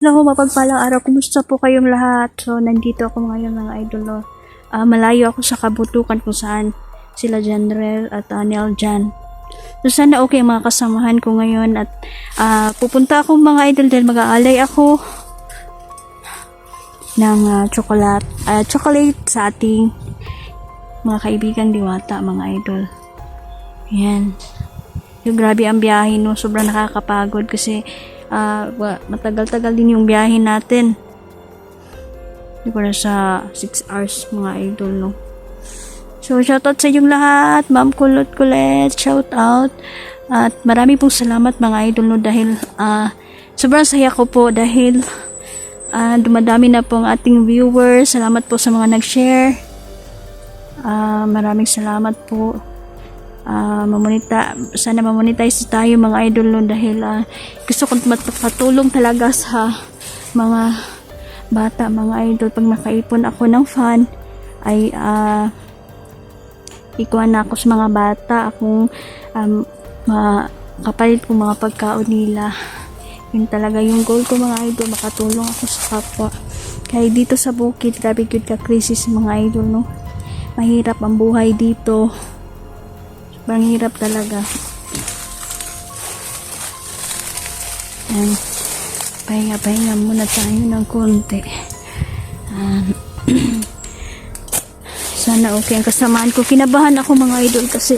Hello, mapagpalang araw. Kumusta po kayong lahat? So, nandito ako ngayon mga idol. No? Malayo ako sa kabutukan kung saan sila Janrel at Nel Jan. So, sana okay ang mga kasamahan ko ngayon at pupunta ako mga idol dahil mag-aalay ako ng chocolate sa ating mga kaibigang diwata mga idol. Yan. Yung grabe ang biyahe no, sobrang nakakapagod kasi matagal-tagal din yung biyahe natin. Para sa 6 hours mga idol no. So shoutout sa inyong lahat, Ma'am Kulot Kulet, shoutout. At marami pong salamat mga idol no dahil sobrang saya ko po dahil dumadami na po ang ating viewers. Salamat po sa mga nag-share. Maraming salamat po. Sana mamonetize tayo mga idol no dahil gusto kong makatulong talaga sa mga bata mga idol. Pag makaipon ako ng fan ay ikuha na ako sa mga bata akong kapalit ko mga pagkaon nila. Yun talaga yung goal ko mga idol, makatulong ako sa kapwa. Kaya dito sa bukid grabe good ka crisis mga idol no, mahirap ang buhay dito. Sobrang hirap talaga. Pahinga muna tayo ng konti. Sana okay ang kasamaan ko. Kinabahan ako mga idol kasi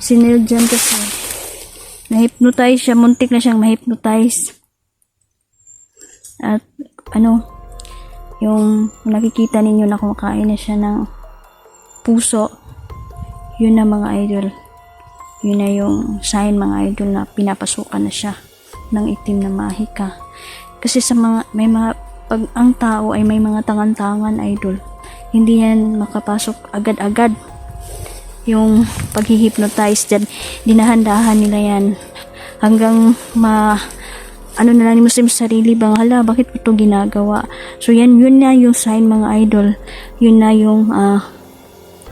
siniljan kasi na-hypnotize siya. Muntik na siyang ma-hypnotize. At yung nakikita ninyo na kumakain na siya ng puso, yun na mga idol. Yun na yung sign mga idol na pinapasukan na siya ng itim na mahika. Kasi sa pag ang tao ay may mga tangan-tangan idol, hindi yan makapasok agad-agad. Yung pag-hypnotize dyan, dinahandahan nila yan hanggang na lang mo sa sarili bang hala bakit ito ginagawa. So yun na yung sign mga idol. Yun na yung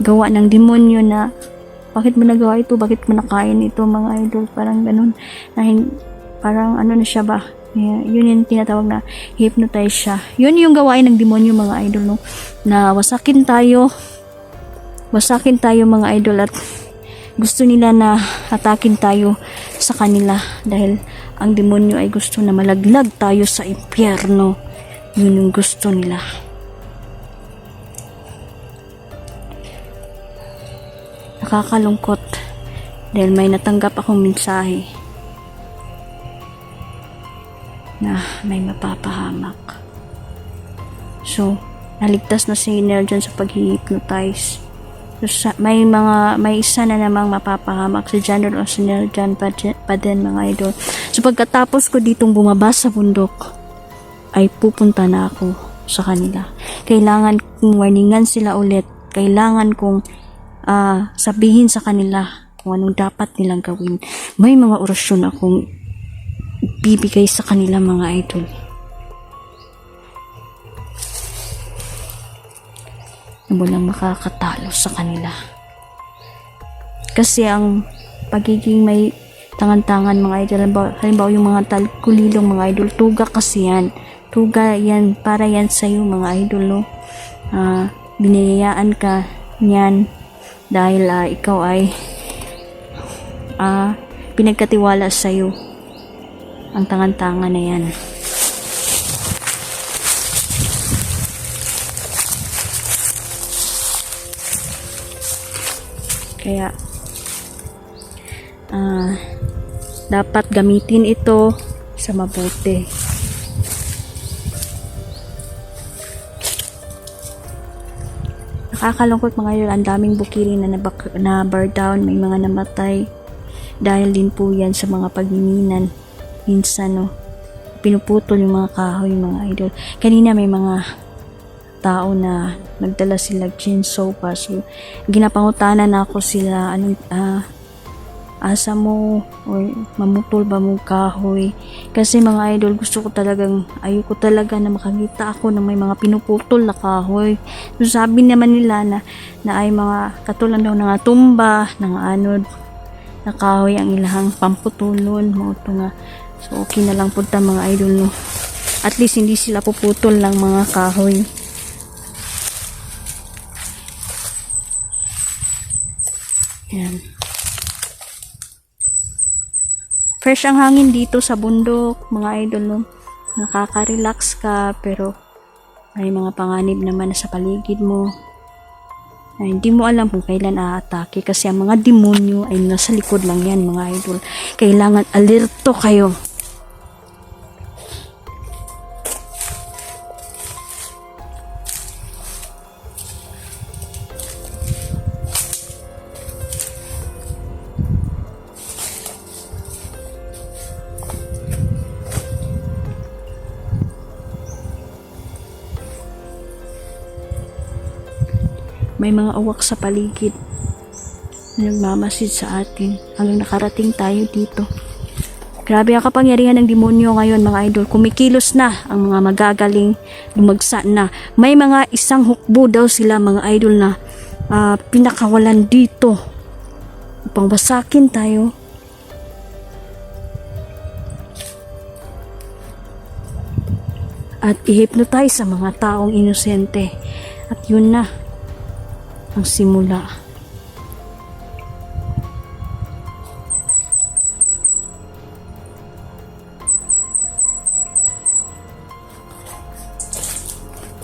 gawa ng demonyo na bakit mo nagawa ito, bakit mo nakain ito mga idol, parang ganun parang na siya ba, yun yung tinatawag na hypnotize siya. Yun yung gawain ng demonyo mga idol no, na wasakin tayo mga idol at gusto nila na atakin tayo sa kanila dahil ang demonyo ay gusto na malaglag tayo sa impyerno. Yun yung gusto nila. Nakakalungkot dahil may natanggap akong mensahe na may mapapahamak. So, naligtas na si Nel dyan sa pag-hypnotize. So, may isa na namang mapapahamak si General o si Nel dyan pa din mga idol. So, pagkatapos ko ditong bumaba sa bundok ay pupunta na ako sa kanila. Kailangan kong warningan sila ulit. Kailangan kong sabihin sa kanila kung anong dapat nilang gawin. May mga orasyon akong bibigay sa kanila mga idol. Walang makakatalo sa kanila. Kasi ang pagiging may tangan-tangan mga idol, halimbawa yung mga kulilong mga idol, tuga kasi yan. Tuga yan, para yan sa'yo mga idol no. Biniyayaan ka yan dahil ikaw ay pinagkatiwala sa'yo ang tangan-tangan na yan. Kaya dapat gamitin ito sa mabuti. Nakakalungkot mga yun, ang daming bukiri na bar down, may mga namatay dahil din po yan sa mga pagmiminan. Minsan no, pinuputol yung mga kahoy mga idol. Kanina may mga tao na nagdala sila chainsaw pa, so ginapangutanan na ako sila asa mo or mamutol ba mo kahoy, kasi mga idol ayoko talaga na makakita ako na may mga pinuputol na kahoy. So sabi naman nila na ay mga katulad daw ng tumba ng anod na kahoy ang ilahang pamputulon mo ito nga. So okay na lang punta mga idol no. At least hindi sila puputol ng mga kahoy. Yan. Fresh ang hangin dito sa bundok, mga idol, no? Nakaka-relax ka, pero may mga panganib naman sa paligid mo. Ay, hindi mo alam kung kailan aatake kasi ang mga demonyo ay nasa likod lang yan, mga idol. Kailangan alerto kayo. May mga awak sa paligid na nagmamasid sa atin hanggang nakarating tayo dito. Grabe ang kapangyarihan ng demonyo ngayon, mga idol. Kumikilos na ang mga magagaling, lumagsa na. May mga isang hukbo daw sila, mga idol, na pinakawalan dito upang basakin tayo. At i-hypnotize sa mga taong inosente. At yun na ang simula.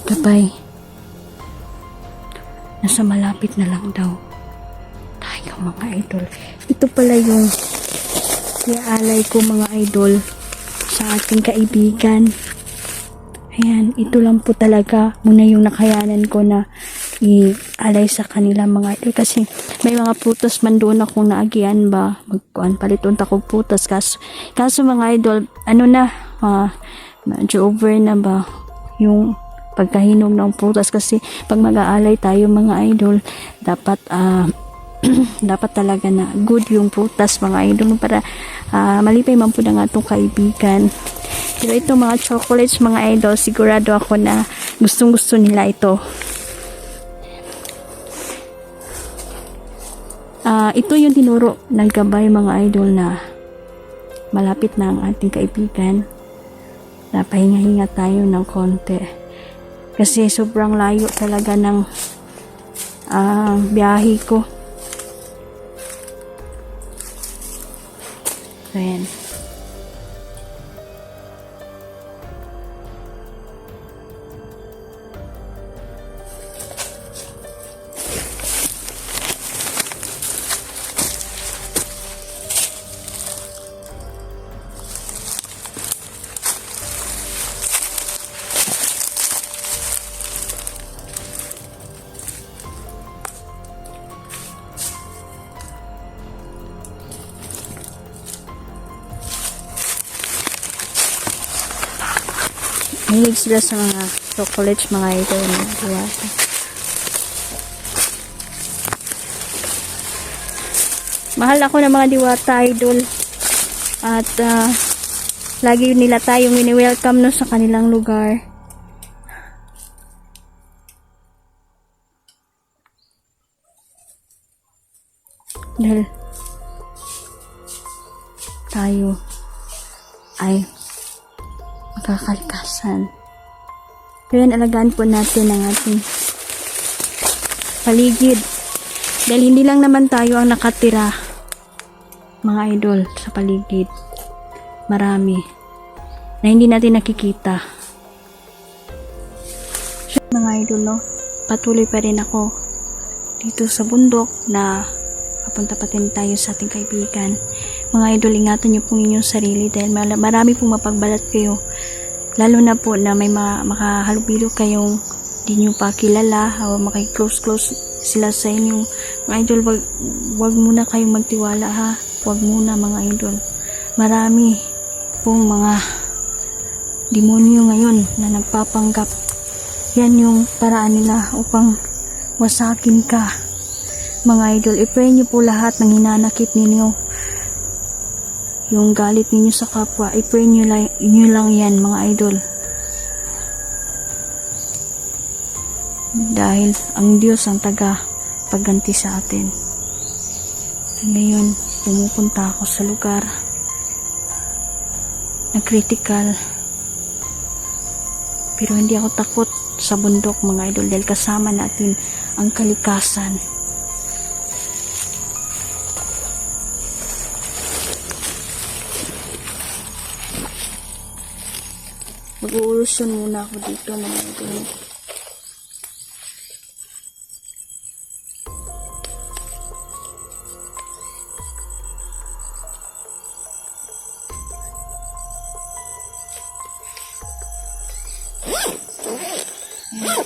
Gabay, nasa malapit na lang daw tayo, mga idol. Ito pala yung iaalay ko, mga idol, sa ating kaibigan. Ayan, ito lang po talaga muna yung nakayanan ko na i-alay sa kanila, mga idol, kasi may mga putas man doon akong naagian ba magkuan paliton ta kog putas, kaso mga idol, ano na, medyo over na ba yung pagkahinog ng putas, kasi pag mag-aalay tayo, mga idol, dapat dapat talaga na good yung putas, mga idol, para malipay man po na nga itong kaibigan. Pero ito mga chocolates, mga idol, sigurado ako na gustong gusto nila ito. Ito yung tinuro ng gabay, mga idol, na malapit na ang ating kaibigan. Napahinga-hinga tayo ng konti kasi sobrang layo talaga ng biyahe ko. Ayan. Mahilig sila sa mga chocolates, mga idol, mga diwata. Mahal ako ng mga diwata, idol. At lagi nila tayong wini-welcome no sa kanilang lugar. Dahil tayo ay makakalikasan. Kaya alagaan po natin ang ating paligid. Dahil hindi lang naman tayo ang nakatira, mga idol, sa paligid. Marami na hindi natin nakikita. Mga idol, no? Patuloy pa rin ako dito sa bundok na papunta pa din tayo sa ating kaibigan. Mga idol, ingatan niyo po inyong sarili dahil marami pong mapagbalat kayo. Lalo na po na may makahalubilo kayong di nyo pa kilala o makiklose-close sila sa inyo. Mga idol, wag muna kayong magtiwala, ha. Wag muna, mga idol. Marami pong mga demonyo ngayon na nagpapanggap. Yan yung paraan nila upang wasakin ka. Mga idol, i-pray nyo po lahat ng hinanakit ninyo. Yung galit ninyo sa kapwa, i-pray nyo lang yan, mga idol. Dahil ang Diyos ang taga-pagganti sa atin. Ngayon, pumupunta ako sa lugar na critical. Pero hindi ako takot sa bundok mga idol dahil kasama natin ang kalikasan. Mag-uulusyon muna ako dito mga idol.